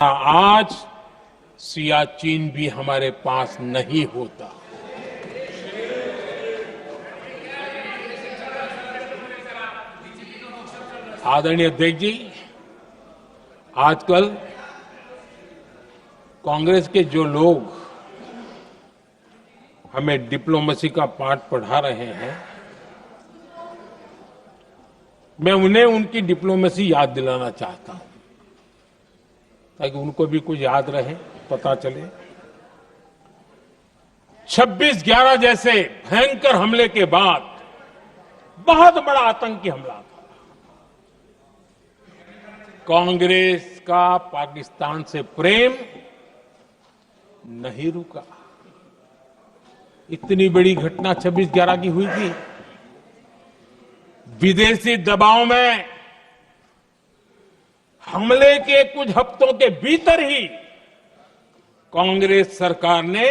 आज सियाचिन भी हमारे पास नहीं होता। आदरणीय अध्यक्ष जी, आजकल कांग्रेस के जो लोग हमें डिप्लोमेसी का पाठ पढ़ा रहे हैं, मैं उन्हें उनकी डिप्लोमेसी याद दिलाना चाहता हूं ताकि उनको भी कुछ याद रहे, पता चले। 26/11 जैसे भयंकर हमले के बाद बहुत बड़ा आतंकी हमला था। कांग्रेस का पाकिस्तान से प्रेम नहीं रुका। इतनी बड़ी घटना 26/11 की हुई थी। विदेशी दबाव में हमले के कुछ हफ्तों के भीतर ही कांग्रेस सरकार ने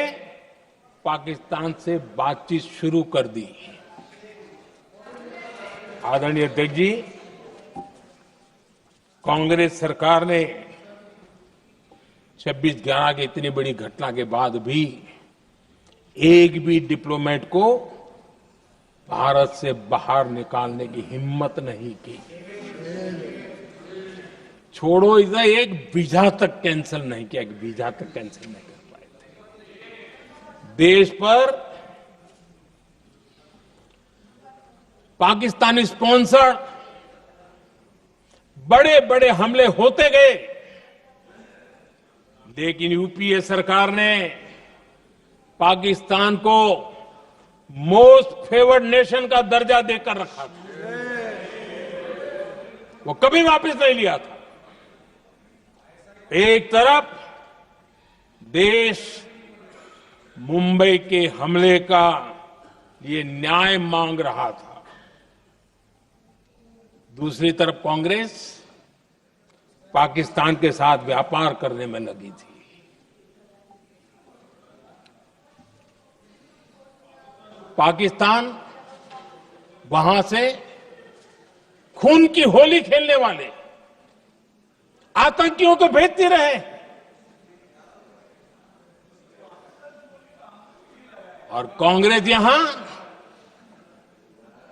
पाकिस्तान से बातचीत शुरू कर दी। आदरणीय अध्यक्ष जी, कांग्रेस सरकार ने 26/11 की इतनी बड़ी घटना के बाद भी एक भी डिप्लोमेट को भारत से बाहर निकालने की हिम्मत नहीं की। छोड़ो, इधर एक वीजा तक कैंसिल नहीं किया, एक वीजा तक कैंसिल नहीं कर पाए थे। देश पर पाकिस्तानी स्पॉन्सर बड़े बड़े हमले होते गए, लेकिन यूपीए सरकार ने पाकिस्तान को मोस्ट फेवर्ड नेशन का दर्जा देकर रखा था। वो कभी वापस नहीं लिया था। एक तरफ देश मुंबई के हमले का ये न्याय मांग रहा था, दूसरी तरफ कांग्रेस पाकिस्तान के साथ व्यापार करने में लगी थी। पाकिस्तान वहां से खून की होली खेलने वाले आतंकियों को भेजते रहे और कांग्रेस यहां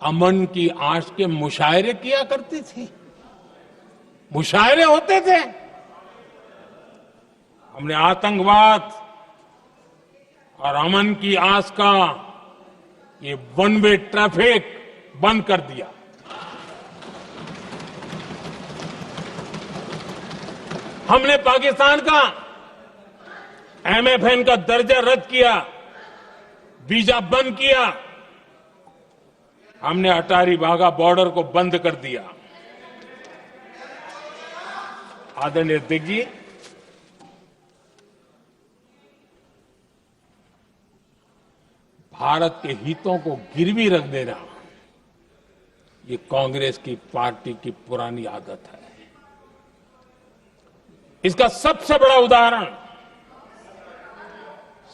अमन की आश के मुशायरे किया करती थी। मुशायरे होते थे। हमने आतंकवाद और अमन की आस का ये वन वे ट्रैफिक बंद कर दिया। हमने पाकिस्तान का एमएफएन का दर्जा रद्द किया, वीजा बंद किया। हमने अटारी वाघा बॉर्डर को बंद कर दिया। आदरणीय अध्यक्ष जी, भारत के हितों को गिरवी रख देना ये कांग्रेस की पार्टी की पुरानी आदत है। इसका सबसे बड़ा उदाहरण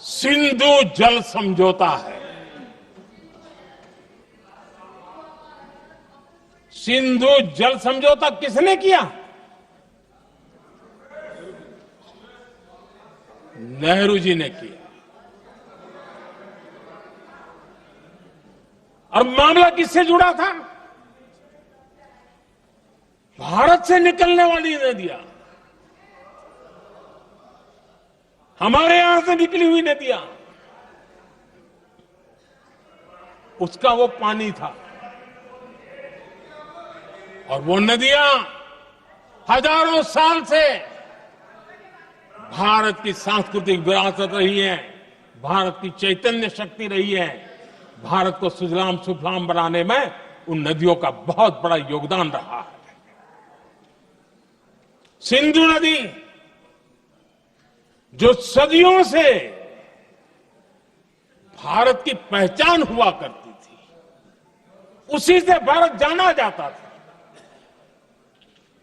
सिंधु जल समझौता है। सिंधु जल समझौता किसने किया? नेहरू जी ने किया। और मामला किससे जुड़ा था? भारत से निकलने वाली नदियां, हमारे यहां से निकली हुई नदियां, उसका वो पानी था। और वो नदियां हजारों साल से भारत की सांस्कृतिक विरासत रही है, भारत की चैतन्य शक्ति रही है। भारत को सुजलाम सुफलाम बनाने में उन नदियों का बहुत बड़ा योगदान रहा है। सिंधु नदी जो सदियों से भारत की पहचान हुआ करती थी, उसी से भारत जाना जाता था।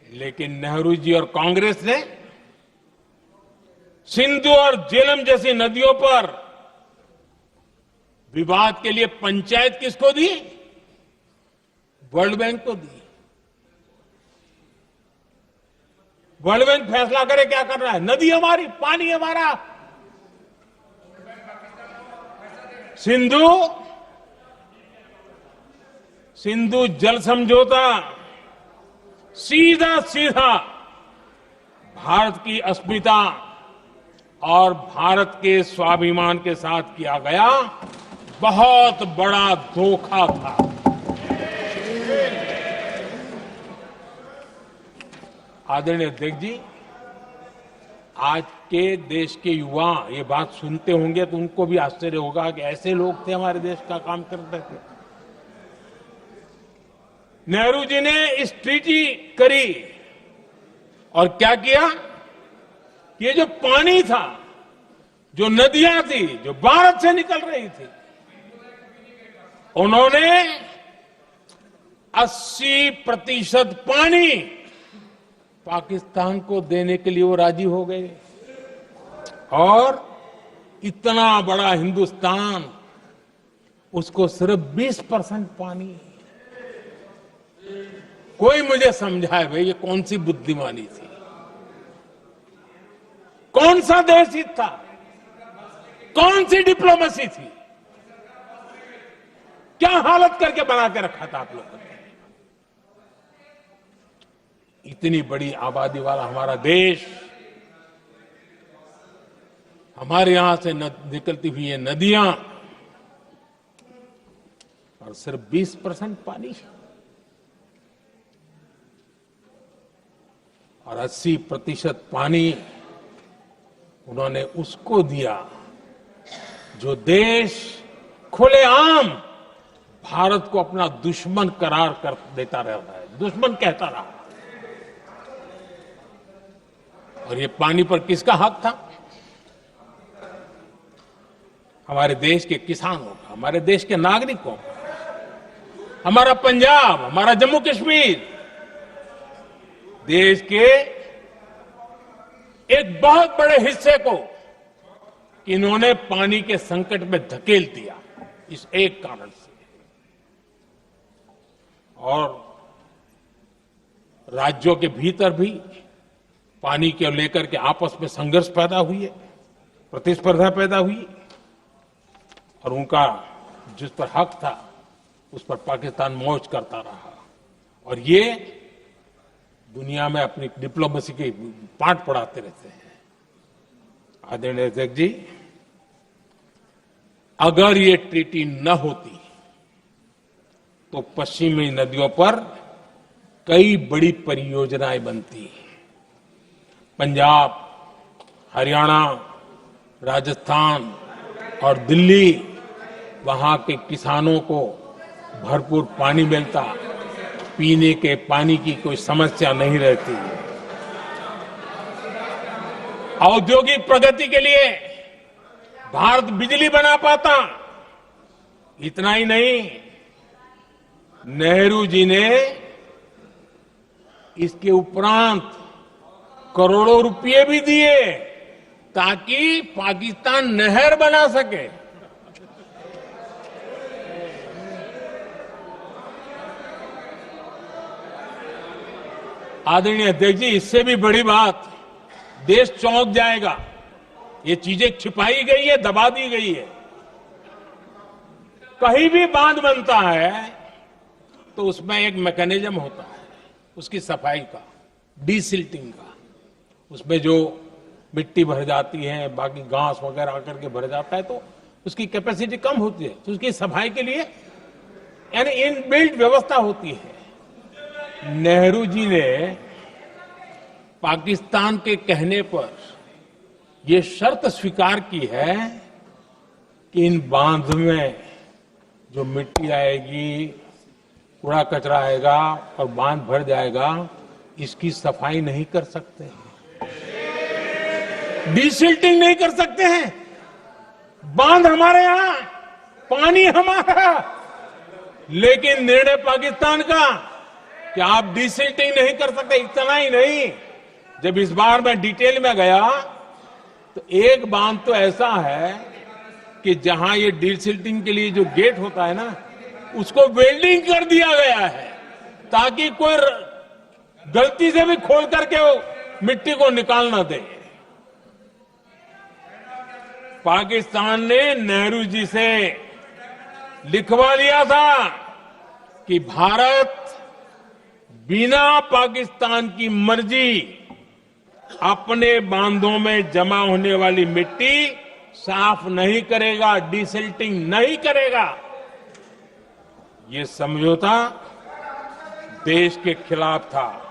लेकिन नेहरू जी और कांग्रेस ने सिंधु और झेलम जैसी नदियों पर विवाद के लिए पंचायत किसको दी? वर्ल्ड बैंक को दी। वर्ल्ड बैंक फैसला करे क्या कर रहा है, नदी हमारी, पानी हमारा। सिंधु जल समझौता सीधा सीधा भारत की अस्मिता और भारत के स्वाभिमान के साथ किया गया बहुत बड़ा धोखा था। आदरणीय अध्यक्ष जी, आज के देश के युवा ये बात सुनते होंगे तो उनको भी आश्चर्य होगा कि ऐसे लोग थे हमारे देश का काम करते थे। नेहरू जी ने इस ट्रीटी करी और क्या किया, ये जो पानी था, जो नदियां थी, जो भारत से निकल रही थी, उन्होंने 80% पानी पाकिस्तान को देने के लिए वो राजी हो गए। और इतना बड़ा हिंदुस्तान, उसको सिर्फ 20% पानी। कोई मुझे समझाए भाई ये कौन सी बुद्धिमानी थी, कौन सा देश हित था, कौन सी डिप्लोमेसी थी, क्या हालत करके बना के रखा था आप लोगों ने। इतनी बड़ी आबादी वाला हमारा देश, हमारे यहां से निकलती हुई ये नदियां, और सिर्फ 20% पानी, और 80% पानी उन्होंने उसको दिया जो देश खुलेआम भारत को अपना दुश्मन करार कर देता रहता है, दुश्मन कहता रहा। और ये पानी पर किसका हक था? हमारे देश के किसानों का, हमारे देश के नागरिकों का, हमारा पंजाब, हमारा जम्मू कश्मीर, देश के एक बहुत बड़े हिस्से को इन्होंने पानी के संकट में धकेल दिया, इस एक कारण से। और राज्यों के भीतर भी पानी को लेकर के आपस में संघर्ष पैदा हुई है, प्रतिस्पर्धा पैदा हुई, और उनका जिस पर हक था उस पर पाकिस्तान मौज करता रहा। और ये दुनिया में अपनी डिप्लोमेसी के पाठ पढ़ाते रहते हैं। आदरणीय अध्यक्ष जी, अगर ये ट्रीटी न होती तो पश्चिमी नदियों पर कई बड़ी परियोजनाएं बनती। पंजाब, हरियाणा, राजस्थान और दिल्ली, वहां के किसानों को भरपूर पानी मिलता, पीने के पानी की कोई समस्या नहीं रहती। औद्योगिक प्रगति के लिए भारत बिजली बना पाता। इतना ही नहीं, नेहरू जी ने इसके उपरांत करोड़ों रुपए भी दिए ताकि पाकिस्तान नहर बना सके। आदरणीय अध्यक्ष जी, इससे भी बड़ी बात, देश चौंक जाएगा। ये चीजें छिपाई गई है, दबा दी गई है। कहीं भी बांध बनता है तो उसमें एक मैकेनिज्म होता है उसकी सफाई का, डीसिल्टिंग का। उसमें जो मिट्टी भर जाती है, बाकी घास वगैरह आकर के भर जाता है तो उसकी कैपेसिटी कम होती है, तो उसकी सफाई के लिए यानी इनबिल्ट व्यवस्था होती है। नेहरू जी ने पाकिस्तान के कहने पर यह शर्त स्वीकार की है कि इन बांध में जो मिट्टी आएगी, कूड़ा कचरा आएगा और बांध भर जाएगा, इसकी सफाई नहीं कर सकते, डीसिल्टिंग नहीं कर सकते हैं। बांध हमारे यहां, पानी हमारा, लेकिन निर्णय पाकिस्तान का कि आप डीसिल्टिंग नहीं कर सकते। इतना ही नहीं, जब इस बार मैं डिटेल में गया तो एक बांध तो ऐसा है कि जहां ये डीसिल्टिंग के लिए जो गेट होता है ना, उसको वेल्डिंग कर दिया गया है ताकि कोई गलती से भी खोल करके वो मिट्टी को निकाल न दे। पाकिस्तान ने नेहरू जी से लिखवा लिया था कि भारत बिना पाकिस्तान की मर्जी अपने बांधों में जमा होने वाली मिट्टी साफ नहीं करेगा, डिसिल्टिंग नहीं करेगा। ये समझौता देश के खिलाफ था।